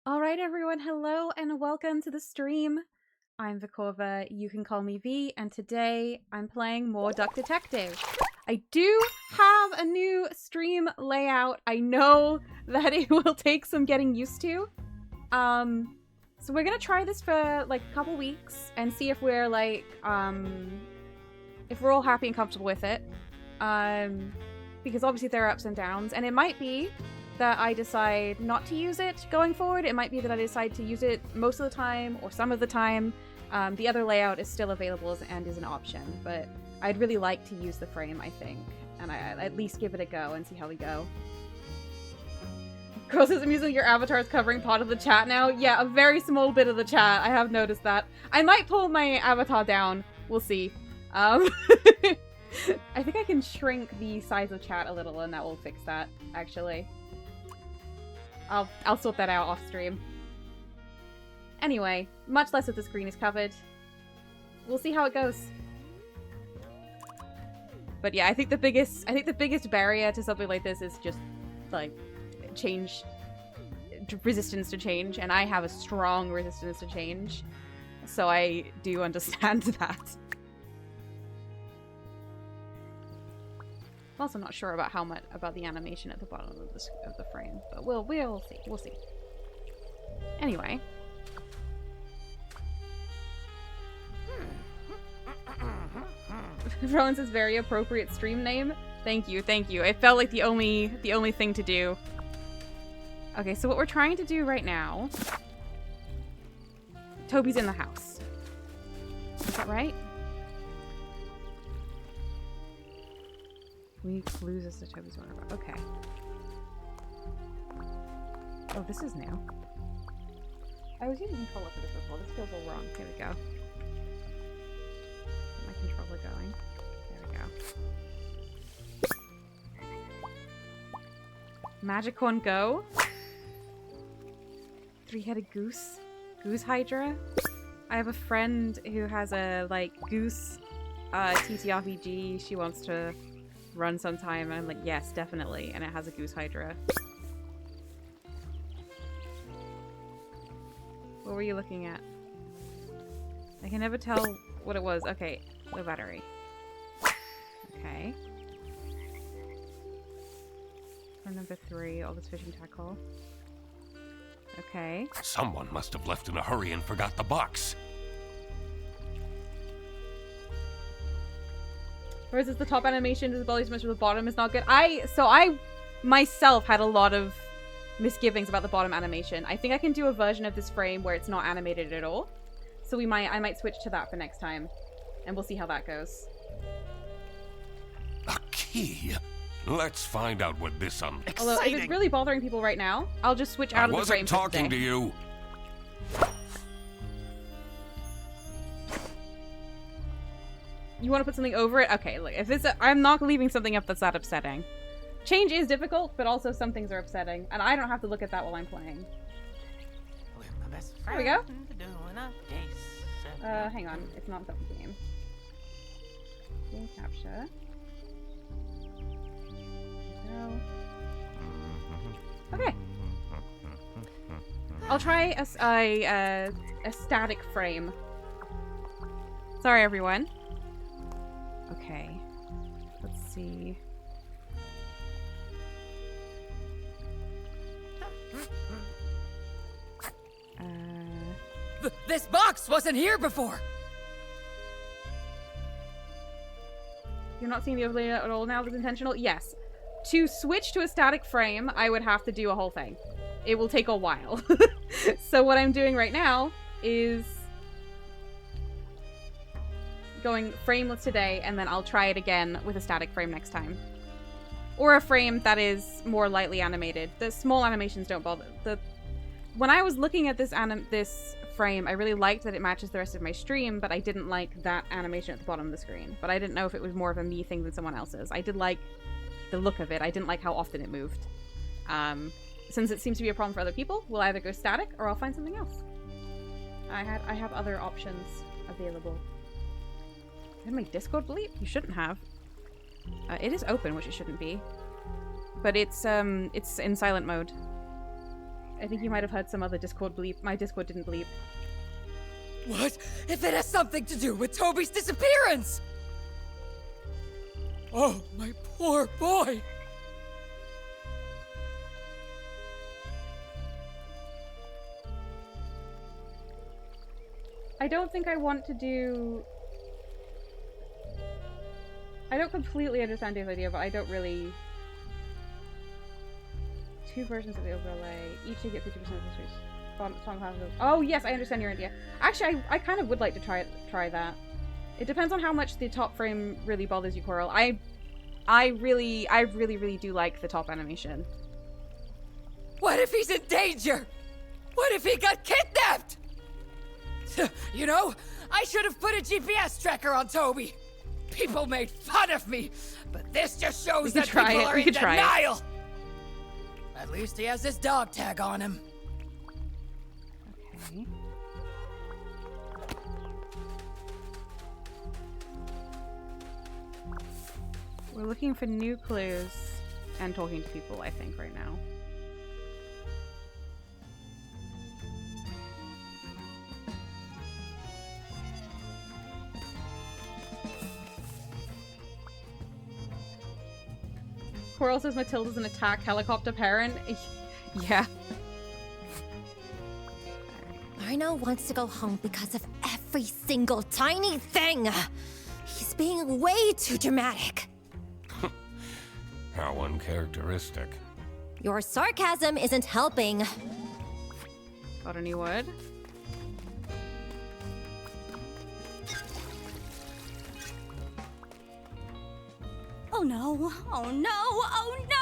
All right, everyone. Hello and welcome to the stream. I'm Vikova. You can call me V, and today I'm playing more Duck Detective. I do have a new stream layout. I know that it will take some getting used to. So we're gonna try this for like a couple weeks and see if we're like, if we're all happy and comfortable with it. Because obviously there are ups and downs, and it might be that I decide not to use it going forward. It might be that I decide to use it most of the time or some of the time. The other layout is still available and is an option, but I'd really like to use the frame, I think, and I at least give it a go and see how we go. Girls, is amusing your avatar is covering part of the chat now. Yeah, a very small bit of the chat. I have noticed that. I might pull my avatar down. We'll see. I think I can shrink the size of chat a little and that will fix that, actually. I'll sort that out off stream. Anyway, much less of the screen is covered. We'll see how it goes. But yeah, I think the biggest barrier to something like this is just like resistance to change, and I have a strong resistance to change. So I do understand that. I'm also not sure about how much about the animation at the bottom of the frame, but we'll see. We'll see. Anyway. Rowan's is very appropriate stream name. Thank you, thank you. It felt like the only thing to do. Okay, so what we're trying to do right now. Toby's in the house. Is that right? We need clues as to Toby's whereabouts. Okay. Oh, this is new. I was using controller for this before. This feels all wrong. Here we go. Get my controller going. There we go. Magicorn Go. Three-headed goose. Goose Hydra. I have a friend who has a, like, goose TTRPG she wants to run sometime, and I'm like, yes, definitely. And it has a Goose Hydra. What were you looking at? I can never tell what it was. Okay, low battery. Okay. For number 3, all this fishing tackle. Okay. Someone must have left in a hurry and forgot the box. Whereas it's the top animation, does the belly so much of the bottom is not good. I myself had a lot of misgivings about the bottom animation. I think I can do a version of this frame where it's not animated at all. So I might switch to that for next time. And we'll see how that goes. A key? Let's find out what this Although if it's really bothering people right now, I'll just switch out of the frame for today. I wasn't talking to you. You want to put something over it? Okay, look, if it's I'm not leaving something up that's that upsetting. Change is difficult, but also some things are upsetting, and I don't have to look at that while I'm playing. There we go. Hang on, it's not that game. Game capture. No. Okay. I'll try a static frame. Sorry, everyone. Okay. Let's see. This box wasn't here before! You're not seeing the overlay at all now? That's intentional? Yes. To switch to a static frame, I would have to do a whole thing. It will take a while. So what I'm doing right now is going frameless today, and then I'll try it again with a static frame next time. Or a frame that is more lightly animated. The small animations don't bother. When I was looking at this frame, I really liked that it matches the rest of my stream, but I didn't like that animation at the bottom of the screen. But I didn't know if it was more of a me thing than someone else's. I did like the look of it. I didn't like how often it moved. Since it seems to be a problem for other people, we'll either go static or I'll find something else. I have other options available. Did my Discord bleep? You shouldn't have. It is open, which it shouldn't be. But it's in silent mode. I think you might have heard some other Discord bleep. My Discord didn't bleep. What if it has something to do with Toby's disappearance? Oh, my poor boy! I don't think I want to do... I don't completely understand Dave's idea, but I don't really... 2 versions of the overlay. Each to get 50% of the space. Oh, yes, I understand your idea. Actually, I kind of would like to try that. It depends on how much the top frame really bothers you, Coral. I really do like the top animation. What if he's in danger? What if he got kidnapped? You know, I should have put a GPS tracker on Toby. People made fun of me, but this just shows that people are in denial. At least he has this dog tag on him. Okay. We're looking for new clues and talking to people, I think, right now. Coral says Matilda's an attack helicopter parent. Yeah. Arno wants to go home because of every single tiny thing. He's being way too dramatic. How uncharacteristic. Your sarcasm isn't helping. Got any wood? Oh no, oh no, oh no!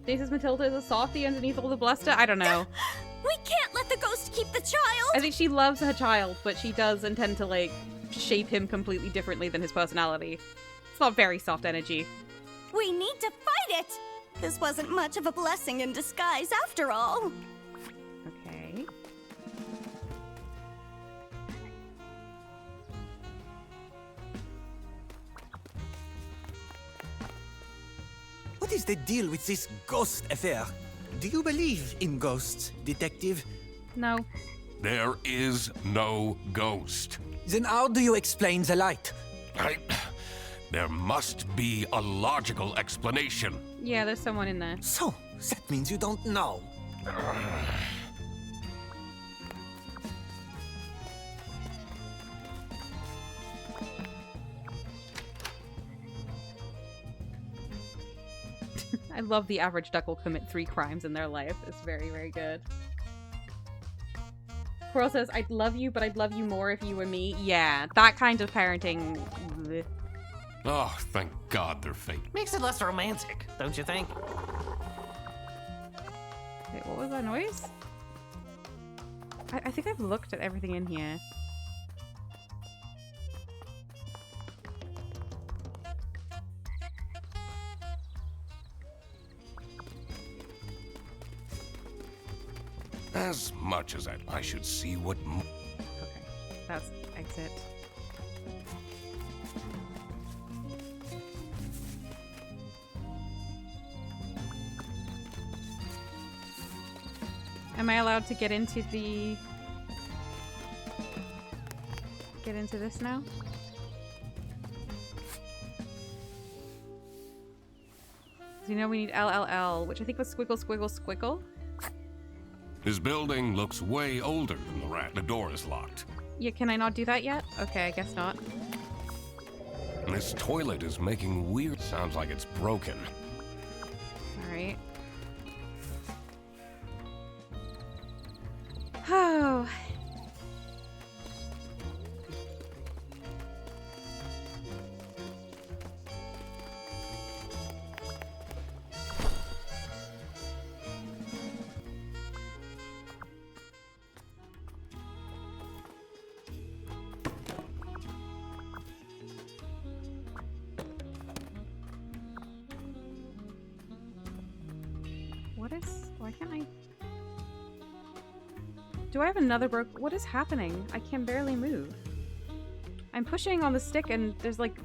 Dave says Matilda is a softie underneath all the bluster. I don't know. We can't let the ghost keep the child! I think she loves her child, but she does intend to, like, shape him completely differently than his personality. It's not very soft energy. We need to fight it! This wasn't much of a blessing in disguise after all. Okay. What is the deal with this ghost affair? Do you believe in ghosts, detective? No. There is no ghost. Then how do you explain the light? There must be a logical explanation. Yeah, there's someone in there. So, that means you don't know. I love the average duck will commit 3 crimes in their life. It's very, very good. Coral says, I'd love you, but I'd love you more if you were me. Yeah, that kind of parenting. Bleh. Oh, thank God they're fake. Makes it less romantic, don't you think? Wait, what was that noise? I think I've looked at everything in here. As much as I should see what... Okay, that's exit. Am I allowed to get into the... Get into this now? So you know we need LLL, which I think was squiggle, squiggle, squiggle. His building looks way older than the rat. The door is locked. Yeah, can I not do that yet? Okay, I guess not. This toilet is making weird... Sounds like it's broken. Alright. Oh. What is... Why can't I... Do I have another broke... What is happening? I can barely move. I'm pushing on the stick and there's like...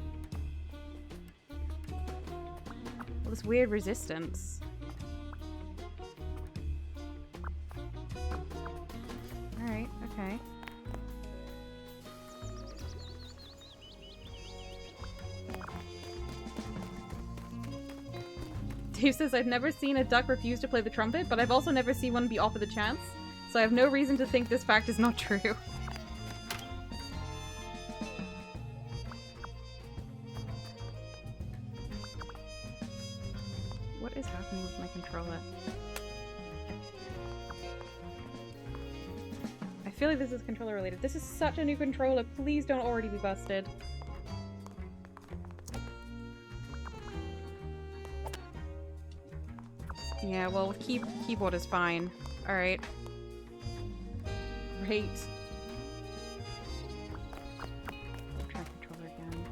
all this weird resistance. Alright, okay. Dave says, I've never seen a duck refuse to play the trumpet, but I've also never seen one be offered the chance. So I have no reason to think this fact is not true. What is happening with my controller? I feel like this is controller related. This is such a new controller. Please don't already be busted. Yeah, well, keyboard is fine. Alright. Great. Try controller again.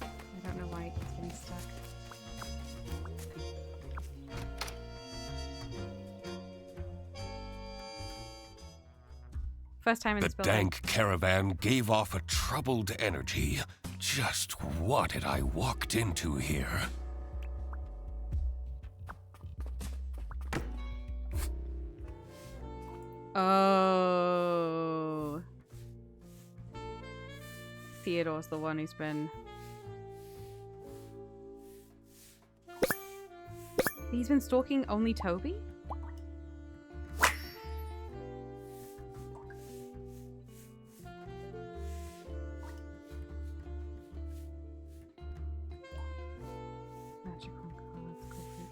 I don't know why it's getting stuck. First time in The this building. dank caravan gave off a troubled energy. Just what did I walked into here? Oh. Theodore's the one who's been He's been stalking only Toby? Magical cards, complete.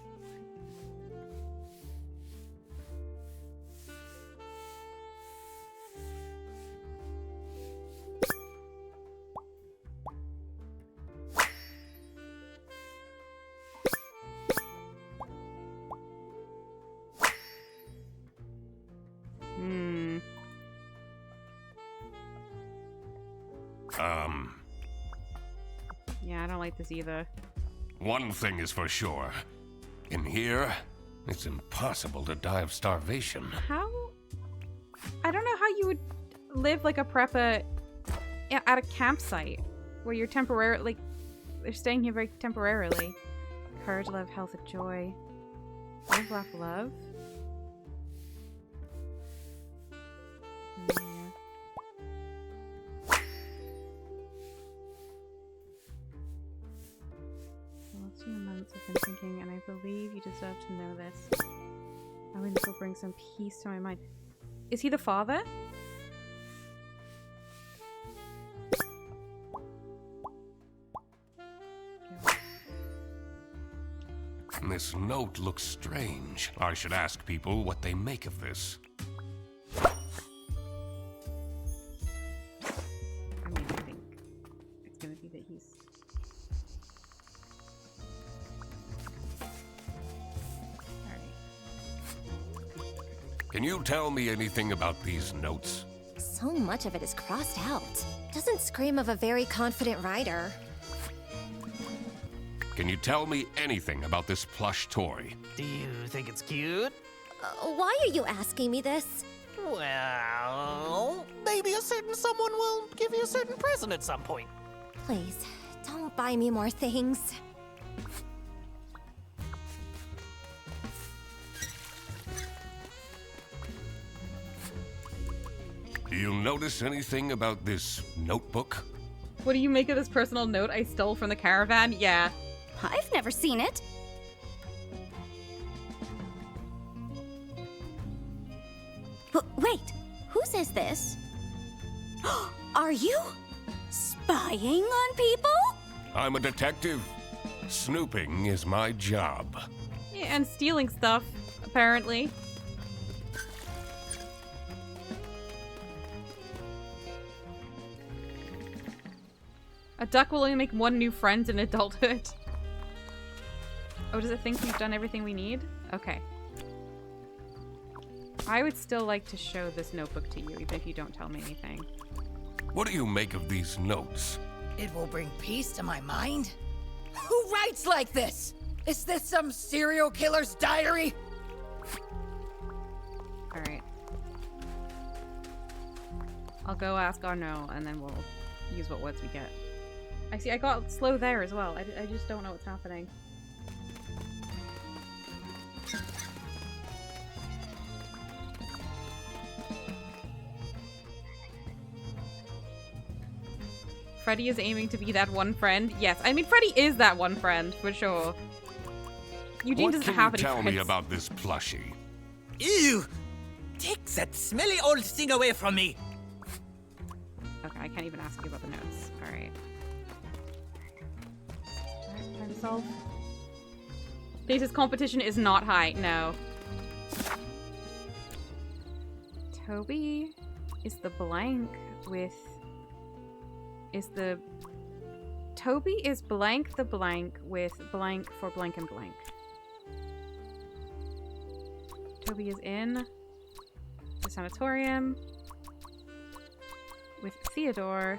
Yeah, I don't like this either. One thing is for sure. In here, it's impossible to die of starvation. How? I don't know how you would live like a prepper at a campsite where you're temporarily, like, they're staying here very temporarily. Courage, love, health, and joy. Live, laugh, love. Last few months I've been thinking, and I believe you deserve to know this. I think this will bring some peace to my mind. Is he the father? This note looks strange. I should ask people what they make of this. I mean, I think it's gonna be that he's... Alright. Can you tell me anything about these notes? So much of it is crossed out. Doesn't scream of a very confident writer. Can you tell me anything about this plush toy? Do you think it's cute? Why are you asking me this? Well, maybe a certain someone will give you a certain present at some point. Please, don't buy me more things. Do you notice anything about this notebook? What do you make of this personal note I stole from the caravan? Yeah. I've never seen it. Wait, whose is this? Are you spying on people? I'm a detective. Snooping is my job. Yeah, and stealing stuff, apparently. A duck will only make one new friend in adulthood. Oh, does it think we've done everything we need? Okay. I would still like to show this notebook to you, even if you don't tell me anything. What do you make of these notes? It will bring peace to my mind? Who writes like this? Is this some serial killer's diary? Alright. I'll go ask Arnaud, and then we'll use what words we get. I see, I got slow there as well. I just don't know what's happening. Freddy is aiming to be that one friend. Yes, I mean, Freddy is that one friend, for sure. Eugene doesn't have any What can you tell friends. me about this plushie? Ew! Take that smelly old thing away from me! Okay, I can't even ask you about the notes. Alright. Time to solve. Data's competition is not high. No. Toby is the blank with... Toby is blank the blank with blank for blank and blank. Toby is in the sanatorium with Theodore.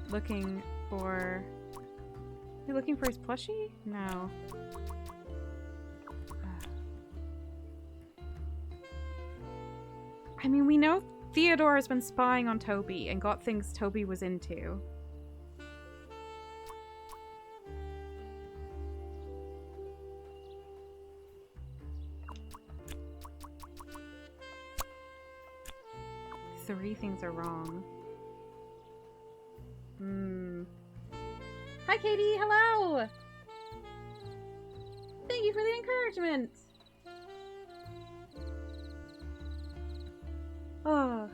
Looking for... Are you looking for his plushie? No. I mean, we know Theodore has been spying on Toby and got things Toby was into. 3 things are wrong. Hi, Katie. Hello. Thank you for the encouragement. Oh.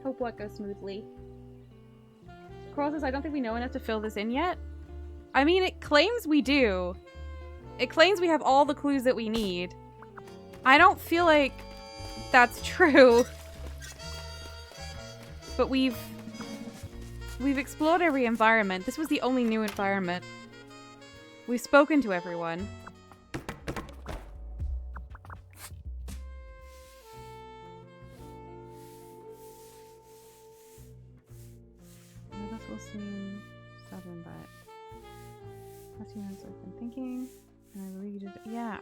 Hope what goes smoothly. Coral says, I don't think we know enough to fill this in yet. I mean, it claims we do. It claims we have all the clues that we need. I don't feel like that's true. But we've explored every environment. This was the only new environment. We've spoken to everyone. This will seem sudden, but last few minutes I've been thinking, and I believe you did. Yeah,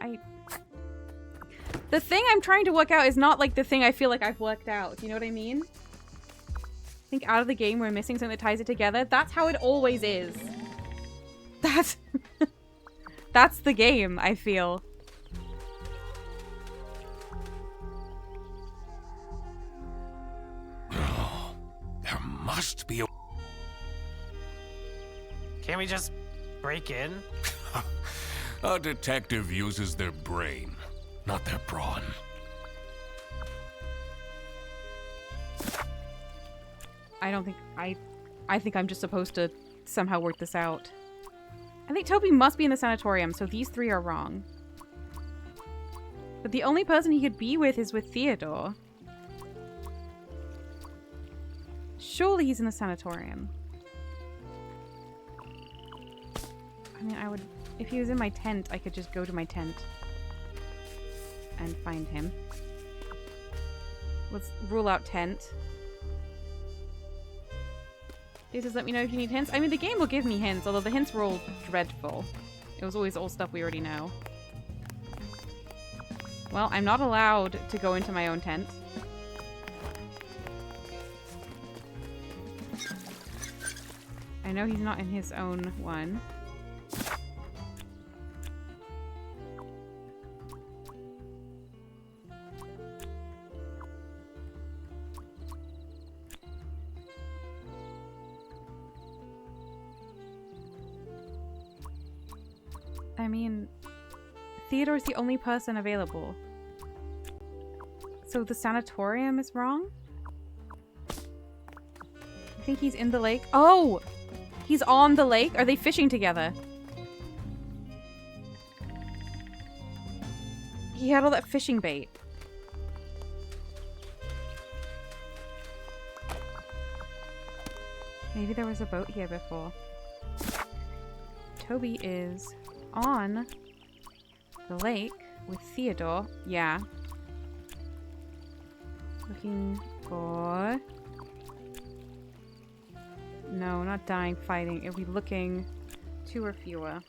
the thing I'm trying to work out is not like the thing I feel like I've worked out. You know what I mean? I think out of the game we're missing something that ties it together. That's how it always is. That's the game, I feel. Oh, there must be a... Can't we just break in? A detective uses their brain, not their brawn. I don't think I think I'm just supposed to somehow work this out. I think Toby must be in the sanatorium, so these 3 are wrong. But the only person he could be with is with Theodore. Surely he's in the sanatorium. I mean, I would... If he was in my tent, I could just go to my tent and find him. Let's rule out tent. He says, let me know if you need hints. I mean, the game will give me hints, although the hints were all dreadful. It was always all stuff we already know. Well, I'm not allowed to go into my own tent. I know he's not in his own one. I mean, Theodore's the only person available. So the sanatorium is wrong? I think he's in the lake. Oh! He's on the lake? Are they fishing together? He had all that fishing bait. Maybe there was a boat here before. Toby is on the lake with Theodore. Yeah. Looking for... No, not dying, fighting. It'll be looking 2 or fewer.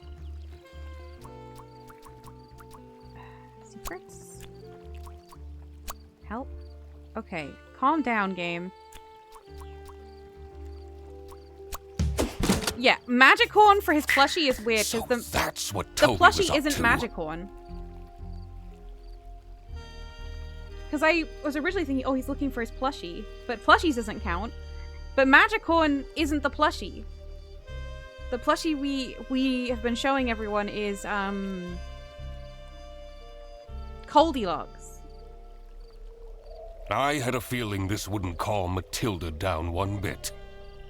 Secrets? Help? Okay, calm down, game. Yeah, Magicorn for his plushie is weird So because that's what the Toby was plushie up isn't to. Magicorn. Because I was originally thinking, oh, he's looking for his plushie, but plushies doesn't count. But Magicorn isn't the plushie. The plushie we have been showing everyone is Goldilocks. I had a feeling this wouldn't calm Matilda down one bit.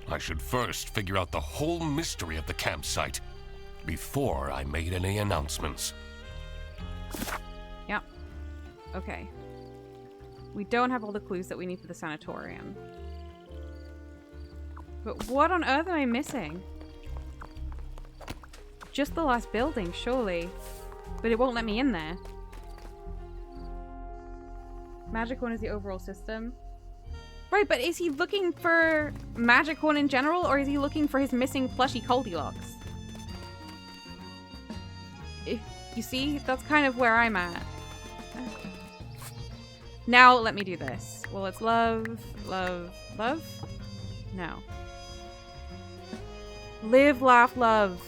I should first figure out the whole mystery of the campsite before I made any announcements. Yep. Okay. We don't have all the clues that we need for the sanatorium. But what on earth am I missing? Just the last building, surely. But it won't let me in there. Magicorn is the overall system. Right, but is he looking for Magicorn in general, or is he looking for his missing plushie Goldilocks? You see? That's kind of where I'm at. Now, let me do this. Well, it's love, love, love? No. Live, laugh, love.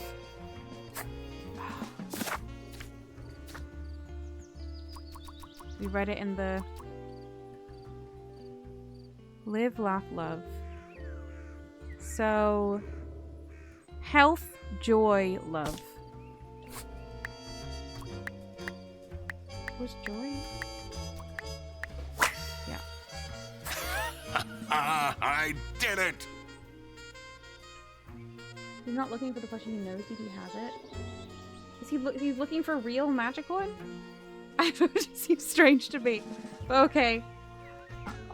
We read it in the... Live, laugh, love. So, health, joy, love. What's joy? Yeah. I did it! He's not looking for the question, he knows that he has it. Is he he's looking for real Magicorn? I don't know, it just seems strange to me. Okay.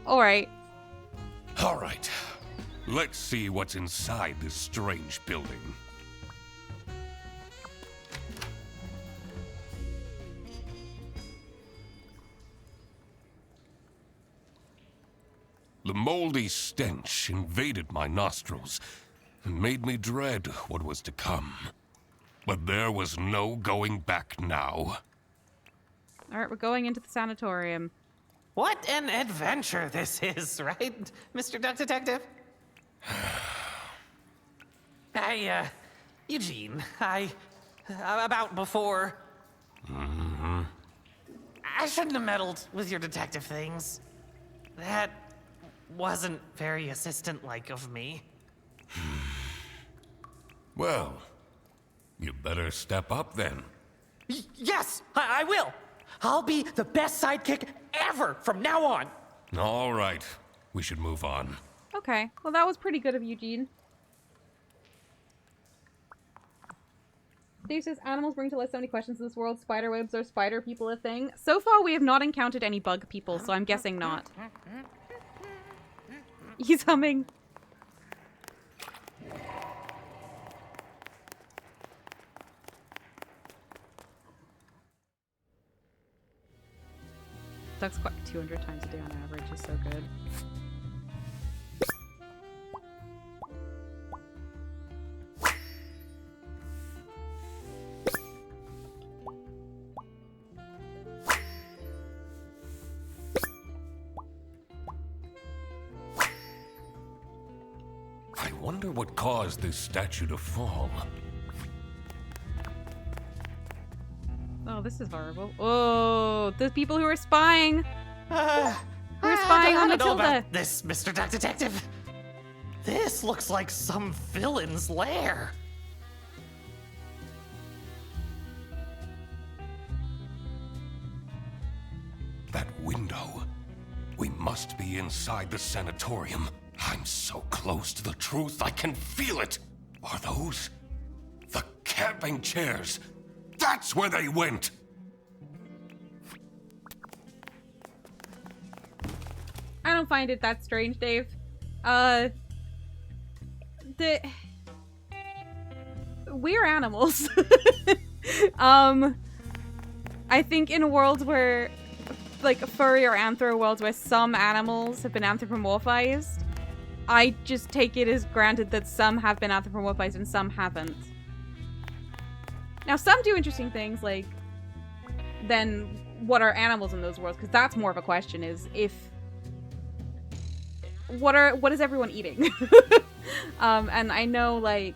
Alright. Alright. Let's see what's inside this strange building. The moldy stench invaded my nostrils and made me dread what was to come. But there was no going back now. Alright, we're going into the sanatorium. What an adventure this is, right, Mr. Duck Detective? Eugene, about before. I shouldn't have meddled with your detective things. That wasn't very assistant-like of me. Well, you better step up then. Yes, I will. I'll be the best sidekick ever from now on. All right, we should move on. Okay, well that was pretty good of Eugene. Dave says, animals bring to life so many questions in this world. Spiderwebs are spider people a thing? So far we have not encountered any bug people, so I'm guessing not. He's humming. Ducks quack 200 times a day on average is so good. I wonder what caused this statue to fall. Oh, this is horrible. Oh, the people who are spying. Who are spying I on don't know Matilda. about this, Mr. Duck Detective. This looks like some villain's lair. That window. We must be inside the sanatorium. I'm so close to the truth, I can feel it. Are those the camping chairs? That's where they went. I don't find it that strange, Dave. We're animals. I think in worlds where, like, furry or anthro worlds where some animals have been anthropomorphized, I just take it as granted that some have been anthropomorphized and some haven't. Now, some do interesting things, like, then what are animals in those worlds? Because that's more of a question, is if... What is everyone eating? And I know, like,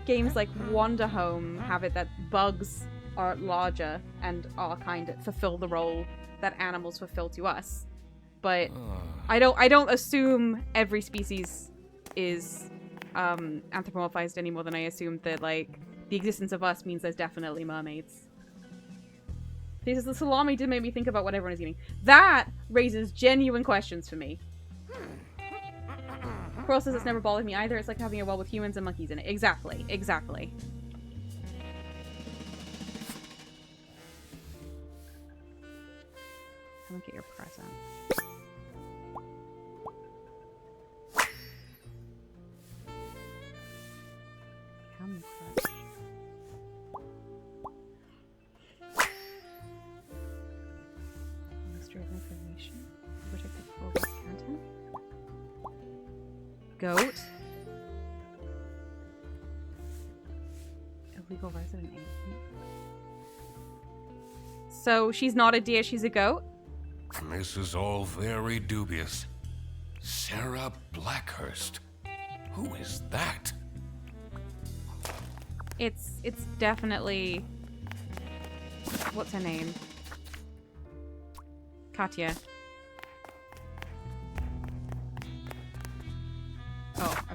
games like Wander Home have it that bugs are larger and are kind of fulfill the role that animals fulfill to us. But I don't assume every species is anthropomorphized any more than I assume that, like, the existence of us means there's definitely mermaids. This is the salami did make me think about what everyone is eating. That raises genuine questions for me. Coral says it's never bothered me either. It's like having a well with humans and monkeys in it. Exactly. Exactly. Come and get your present. Come, Crush. Mystery of information. Protect the Corvus Canton. Goat. Illegal resident alien. So she's not a deer, she's a goat? This is all very dubious. Sarah Blackhurst. Who is that? It's definitely... What's her name?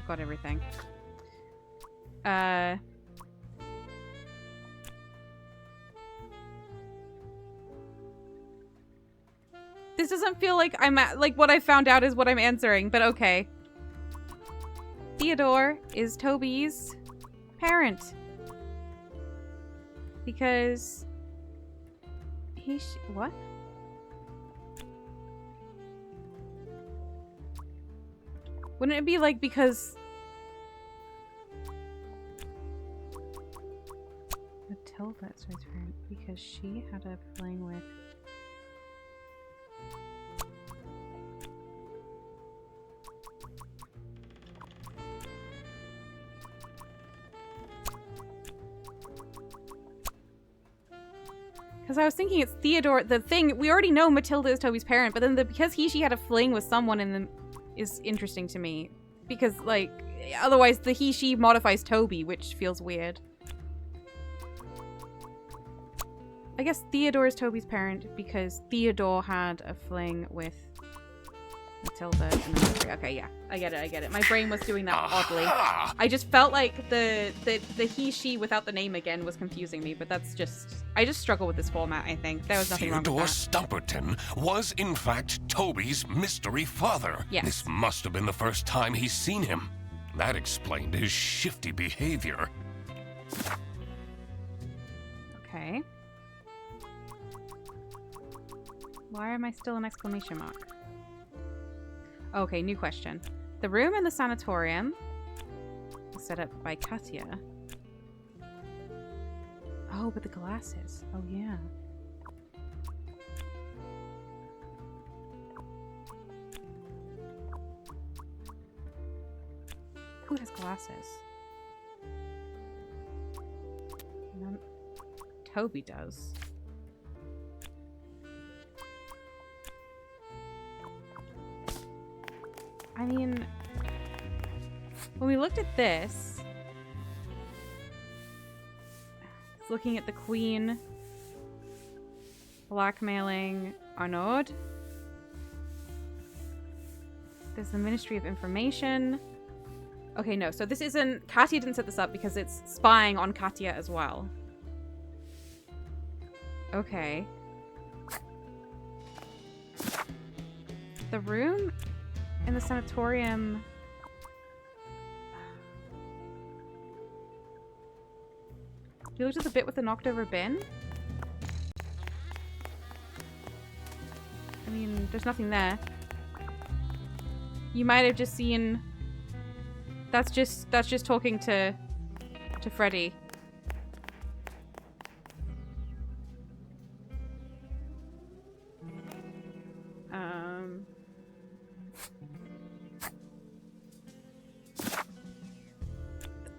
I've got everything. This doesn't feel like I'm at, like what I found out is what I'm answering, but okay. Theodore is Toby's parent. Because what? Wouldn't it be like because Matilda is his parent because she had a fling with because I was thinking it's Theodore. The thing, we already know Matilda is Toby's parent, but then because she had a fling with someone in the is interesting to me. Because, like, otherwise the he-she modifies Toby, which feels weird. I guess Theodore is Toby's parent because Theodore had a fling with Matilda. And okay, yeah. I get it. My brain was doing that oddly. I just felt like the he-she without the name again was confusing me, but that's just... I just struggle with this format, I think. There was nothing wrong with that. Theodore Stumperton was, in fact, Toby's mystery father. Yes. This must have been the first time he's seen him. That explained his shifty behavior. Okay. Why am I still an exclamation mark? Okay, new question. The room in the sanatorium was set up by Katya. Oh, but the glasses. Oh, yeah. Who has glasses? Toby does. I mean, when we looked at this, looking at the Queen blackmailing Arnaud. There's the Ministry of Information. Okay, no, so this isn't... Katya didn't set this up because it's spying on Katya as well. Okay. The room in the sanatorium... You looked at the bit with the knocked over bin? I mean, there's nothing there. You might have just seen... That's just talking to Freddy.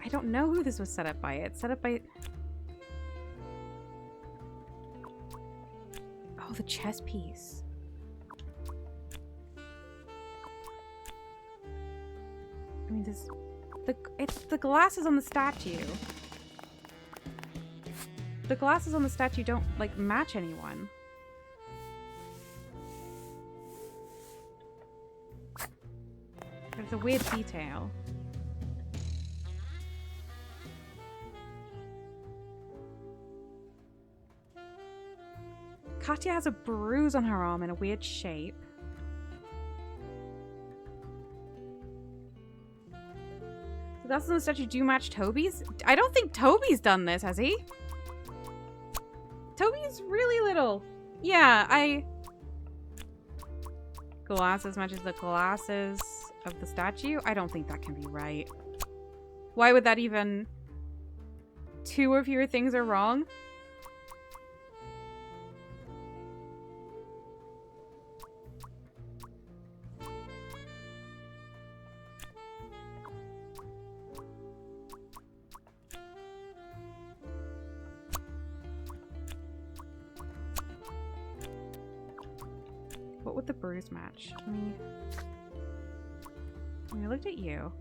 I don't know who this was set up by. It's set up by... Oh, the chess piece. I mean, this... It's the glasses on the statue. The glasses on the statue don't, like, match anyone. There's a weird detail. Katya has a bruise on her arm in a weird shape. The glasses on the statue do match Toby's? I don't think Toby's done this, has he? Toby's really little. Yeah, Glasses matches the glasses of the statue? I don't think that can be right. Why would that even... Two of your things are wrong? What would the bruise match? I looked at you.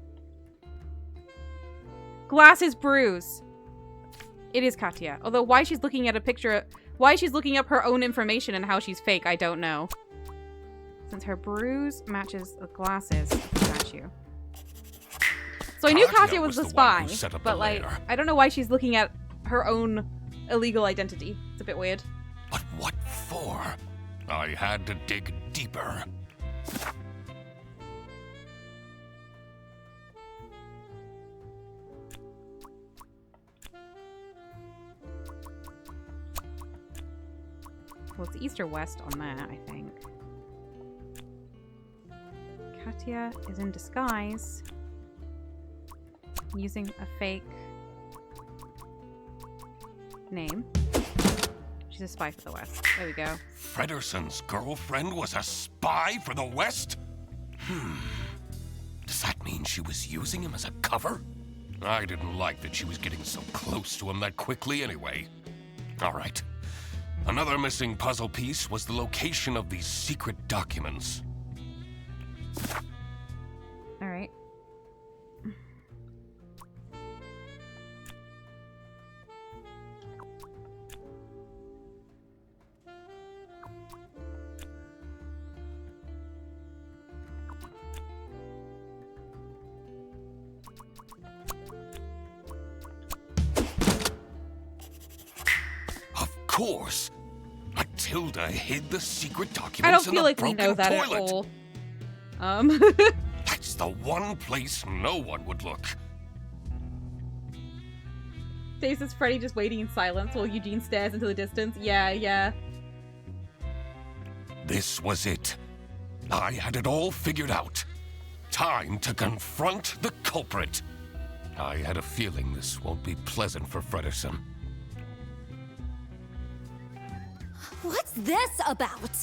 Glasses bruise. It is Katya. Although why she's looking at a picture, why she's looking up her own information and how she's fake, I don't know. Since her bruise matches the glasses of the statue. So I knew Katya Katya was the one spy, who set up but the like, lair. I don't know why she's looking at her own illegal identity. It's a bit weird. But what for? I had to dig deeper. Well, it's east or west on there, I think. Katya is in disguise, using a fake name. She's a spy for the West. There we go. Frederson's girlfriend was a spy for the West? Does that mean she was using him as a cover? I didn't like that she was getting so close to him that quickly anyway. All right. Another missing puzzle piece was the location of these secret documents. All right. Of course. Matilda hid the secret I documents don't in feel the like we broken know that toilet. at all. That's the one place no one would look. Dave says Freddy just waiting in silence while Eugene stares into the distance. Yeah. This was it. I had it all figured out. Time to confront the culprit. I had a feeling this won't be pleasant for Frederson. What's this about?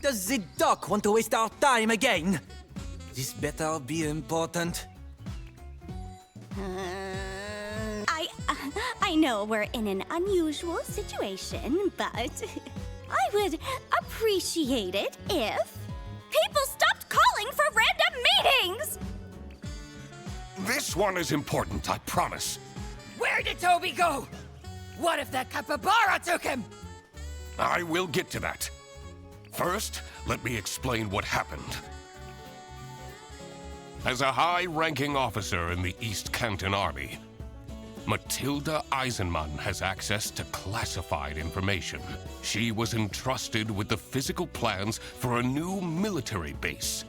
Does the doc want to waste our time again? This better be important. I know we're in an unusual situation, but I would appreciate it if people stopped calling for random meetings! This one is important, I promise. Where did Toby go? What if that capybara took him? I will get to that. First, let me explain what happened. As a high-ranking officer in the East Canton Army, Matilda Eisenmann has access to classified information. She was entrusted with the physical plans for a new military base.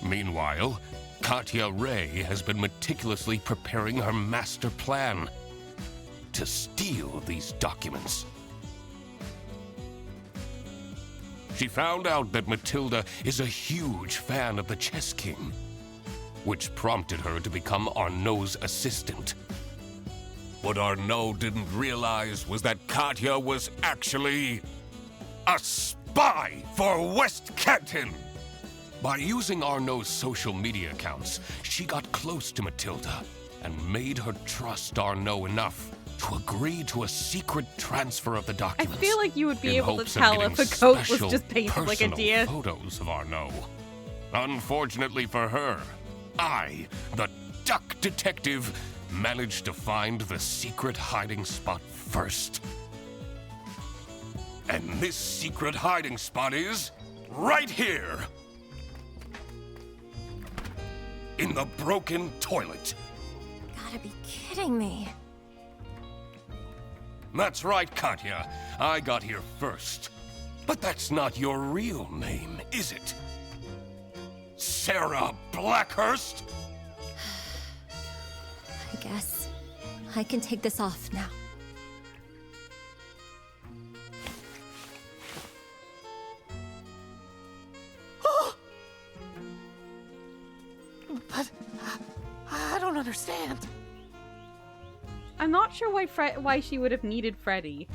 Meanwhile, Katya Ray has been meticulously preparing her master plan to steal these documents. She found out that Matilda is a huge fan of the Chess King, which prompted her to become Arnaud's assistant. What Arnaud didn't realize was that Katya was actually a spy for West Canton. By using Arnaud's social media accounts, she got close to Matilda and made her trust Arnaud enough to agree to a secret transfer of the I documents. feel like you would be in able to hopes of tell getting if a goat was special, just painted like a personal deer. photos of Arnaud. Unfortunately for her, I, the duck detective, managed to find the secret hiding spot first. And this secret hiding spot is right here. In the broken toilet. Gotta be kidding me. That's right, Katya. I got here first. But that's not your real name, is it? Sarah Blackhurst? I guess I can take this off now. But I don't understand. I'm not sure why she would have needed Freddy.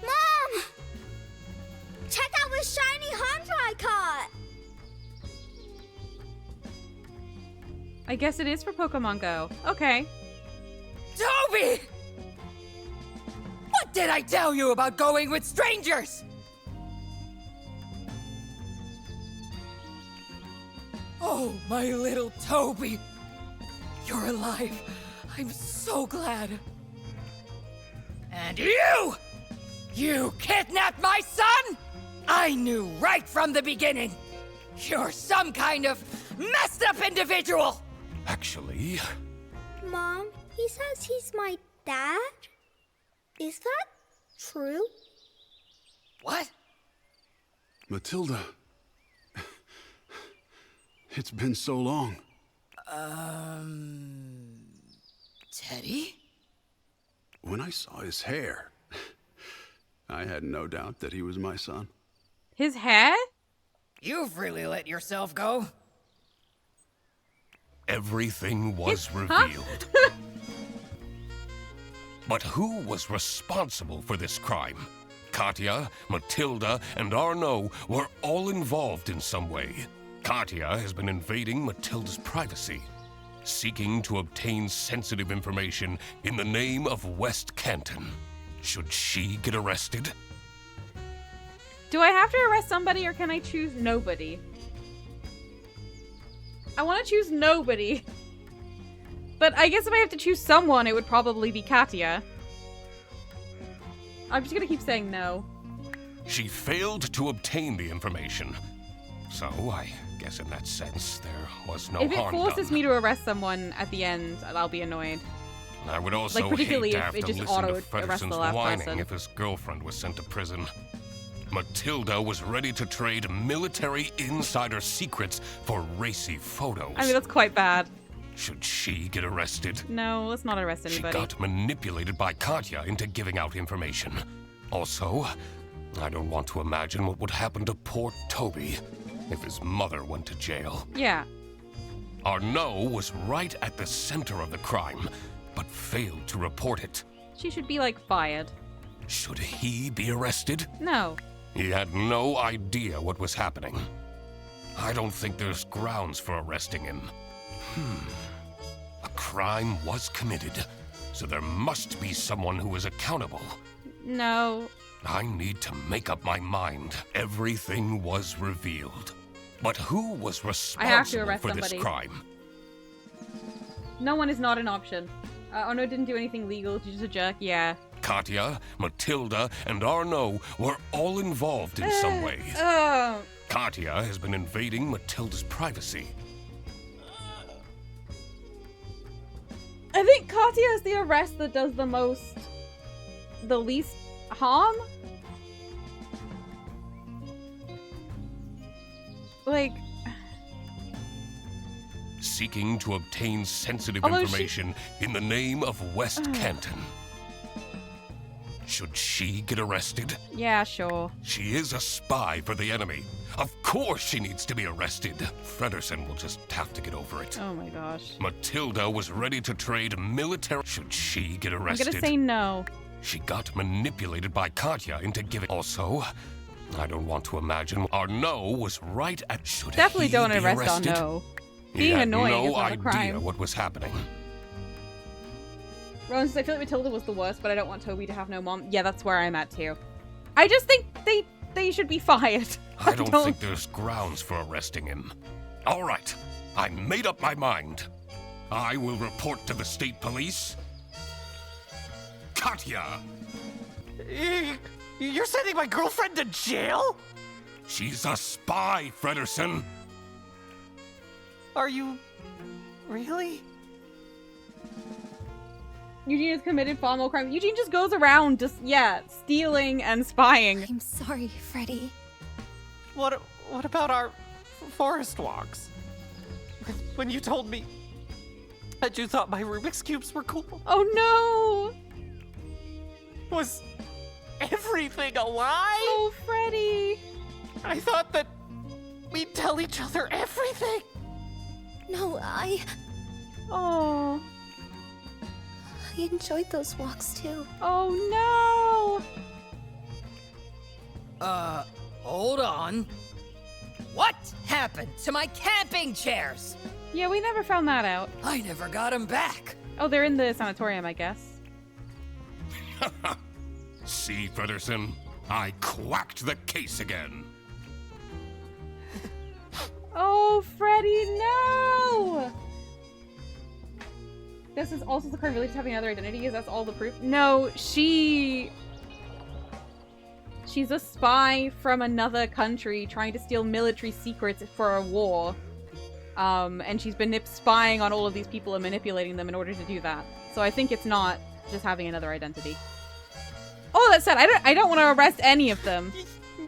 Mom! Check out this shiny hunter I caught! I guess it is for Pokemon Go. Okay. Toby! What did I tell you about going with strangers? Oh, my little Toby. You're alive. I'm so glad. And you! You kidnapped my son? I knew right from the beginning. You're some kind of messed up individual! Actually, Mom, he says he's my dad? Is that true? What? Matilda. It's been so long. Teddy? When I saw his hair, I had no doubt that he was my son. His hair? You've really let yourself go. everything was revealed. But who was responsible for this crime? Katya, Matilda, and Arnaud were all involved in some way. Katya has been invading Matilda's privacy, seeking to obtain sensitive information in the name of West Canton. Should she get arrested? Do I have to arrest somebody or can I choose nobody? I want to choose nobody. But I guess if I have to choose someone, it would probably be Katya. I'm just gonna keep saying no. She failed to obtain the information. So I guess in that sense, there was no If it harm forces done. me to arrest someone at the end, I'll be annoyed. I would also Like, particularly hate to if have it to just listen to auto-arrests the Frederickson's last whining person. if his girlfriend was sent to prison. Matilda was ready to trade military insider secrets for racy photos. I mean, that's quite bad. Should she get arrested? No, let's not arrest She anybody. got manipulated by Katya into giving out information. Also, I don't want to imagine what would happen to poor Toby if his mother went to jail. Yeah. Arnaud was right at the center of the crime, but failed to report it. She should be, like, fired. Should he be arrested? No. He had no idea what was happening. I don't think there's grounds for arresting him. A crime was committed, so there must be someone who is accountable. No. I need to make up my mind. Everything was revealed. But who was responsible arrest for this somebody. crime? No one is not an option. Arnaud didn't do anything legal. He's just a jerk. Yeah. Katya, Matilda, and Arnaud were all involved in some way. Oh. Katya has been invading Matilda's privacy. I think Katya is the arrest that does the least harm. Like, Seeking to obtain sensitive Although information in the name of West Canton. Should she get arrested? yeah, sure. She is a spy for the enemy. Of course she needs to be arrested. Fredersen will just have to get over it. Oh my gosh. Matilda was ready to trade military. Should she get I'm arrested? gonna say no. She got manipulated by Katya into giving. Also, I don't want to imagine Arnaud was right at. Should Definitely he don't be arrest arrested? Arnaud. He Being had annoying no is not a idea crime. what was happening. Rowan says, I feel like Matilda was the worst, but I don't want Toby to have no mom. Yeah, that's where I'm at too. I just think they should be fired. I don't think there's grounds for arresting him. All right, I made up my mind. I will report to the state police. Katya! You're sending my girlfriend to jail? She's a spy, Fredersen. Are you really? Eugene has committed far more crime. Eugene just goes around just, yeah, stealing and spying. I'm sorry, Freddy. What about our forest walks? When you told me that you thought my Rubik's Cubes were cool, Oh no! was everything a lie? Oh, Freddy! I thought that we'd tell each other everything. No, I Oh. enjoyed those walks too. Oh no! Hold on. What happened to my camping chairs? Yeah, we never found that out. I never got them back. Oh, they're in the sanatorium, I guess. See, Fredersen, I quacked the case again. Oh, Freddy, no! This is also the crime related to having another identity. Is that all the proof? No, she's a spy from another country trying to steal military secrets for a war. And she's been spying on all of these people and manipulating them in order to do that. So I think it's not just having another identity. Oh, that said, I don't want to arrest any of them.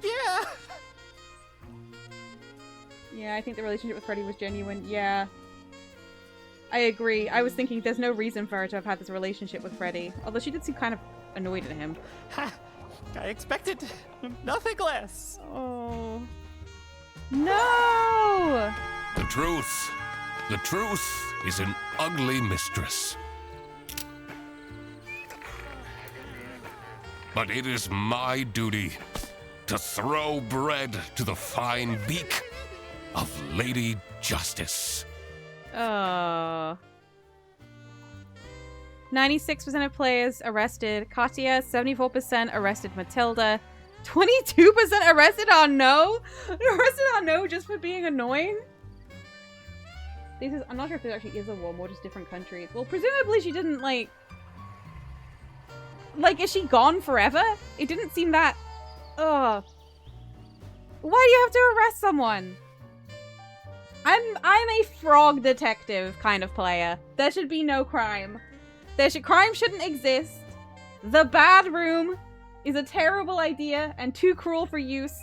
Yeah. Yeah, I think the relationship with Freddy was genuine. Yeah. I agree. I was thinking there's no reason for her to have had this relationship with Freddy. Although she did seem kind of annoyed at him. Ha! I expected nothing less. Oh. No! The truth is an ugly mistress. But it is my duty to throw bread to the fine beak of Lady Justice. 96% of players arrested Katya, 74% arrested Matilda, 22% arrested Arnaud? Arrested Arnaud just for being annoying? I'm not sure if there actually is a war, more just different countries. Well, presumably she didn't, like, is she gone forever? It didn't seem that... Ugh. Why do you have to arrest someone? I'm a frog detective kind of player. There should be no crime. Crime shouldn't exist. The bad room is a terrible idea and too cruel for use.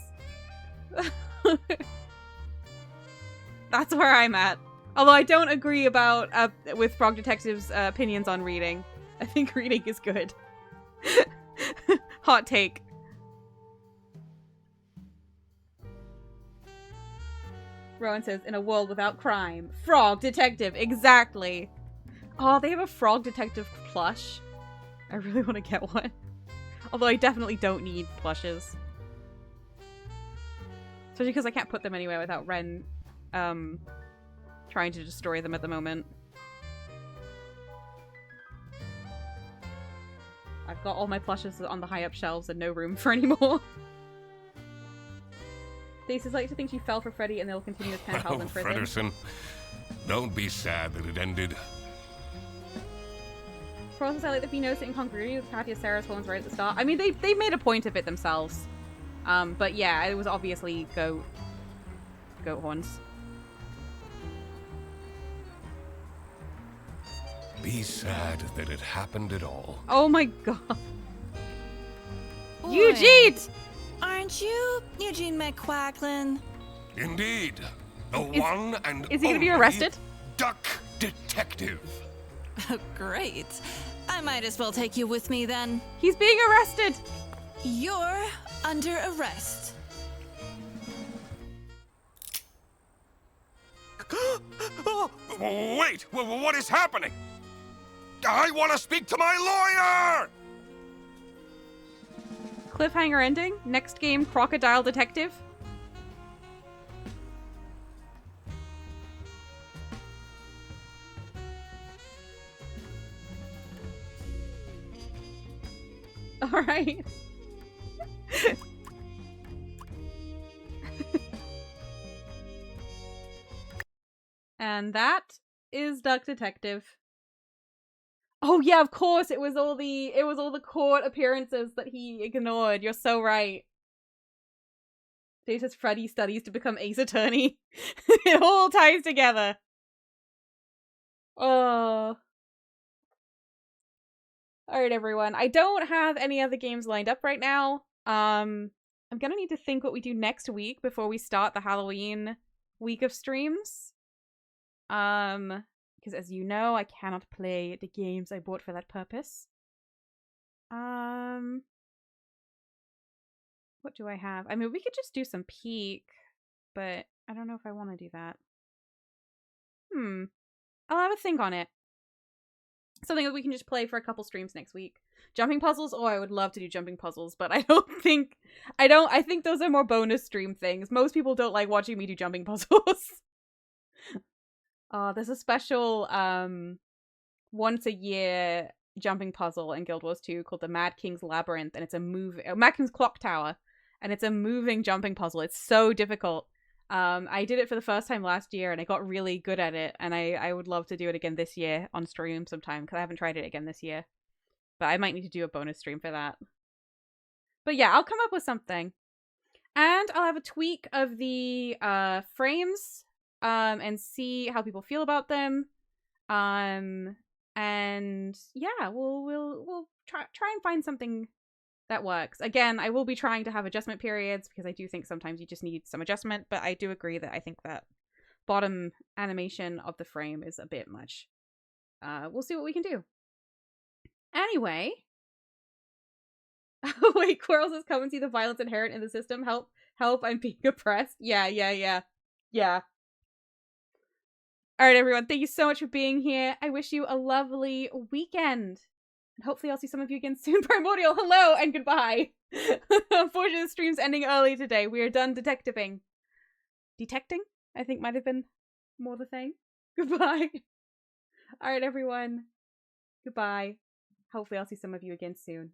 That's where I'm at. Although I don't agree with Frog Detective's opinions on reading. I think reading is good. Hot take. Rowan says, in a world without crime. Frog Detective, exactly. Oh, they have a Frog Detective plush. I really want to get one. Although I definitely don't need plushes. Especially because I can't put them anywhere without Ren trying to destroy them at the moment. I've got all my plushes on the high up shelves and no room for any more. Dace is like to think she fell for Freddy and they'll continue as pen pals in prison. Frederson, don't be sad that it ended. Process I like that if you notice it incongruity with Katya Sarah's horns right at the start. I mean, they made a point of it themselves. But yeah, it was obviously goat horns. Be sad that it happened at all. Oh my god. Oi. Eugene! Aren't you Eugene McQuacklin? Indeed. The one and Is he gonna be only arrested? Duck Detective. Great. I might as well take you with me then. He's being arrested! You're under arrest. Oh, wait! What is happening? I want to speak to my lawyer! Cliffhanger ending. Next game, Crocodile Detective. Alright. And that is Duck Detective. Oh yeah, of course, it was all the court appearances that he ignored. You're so right. Data's Freddy studies to become Ace Attorney. It all ties together. Oh. Alright, everyone. I don't have any other games lined up right now. I'm gonna need to think what we do next week before we start the Halloween week of streams. Because as you know, I cannot play the games I bought for that purpose. What do I have? I mean, we could just do some Peak, but I don't know if I want to do that. I'll have a think on it. Something that we can just play for a couple streams next week. Jumping puzzles? Oh, I would love to do jumping puzzles, but I think those are more bonus stream things. Most people don't like watching me do jumping puzzles. There's a special once a year jumping puzzle in Guild Wars 2 called the Mad King's Labyrinth, and it's a Mad King's Clock Tower, and it's a moving jumping puzzle. It's so difficult. I did it for the first time last year, and I got really good at it, and I would love to do it again this year on stream sometime, because I haven't tried it again this year. But I might need to do a bonus stream for that. But yeah, I'll come up with something. And I'll have a tweak of the frames and see how people feel about them. And yeah, we'll try and find something that works. Again, I will be trying to have adjustment periods because I do think sometimes you just need some adjustment, but I do agree that I think that bottom animation of the frame is a bit much. We'll see what we can do. Anyway. Wait, Quarrels says, come and see the violence inherent in the system. Help, I'm being oppressed. Yeah. Alright, everyone, thank you so much for being here. I wish you a lovely weekend. And hopefully I'll see some of you again soon. Primordial, hello and goodbye. Unfortunately, the stream's ending early today. We are done detectiving. Detecting? I think might have been more the thing. Goodbye. Alright, everyone. Goodbye. Hopefully I'll see some of you again soon.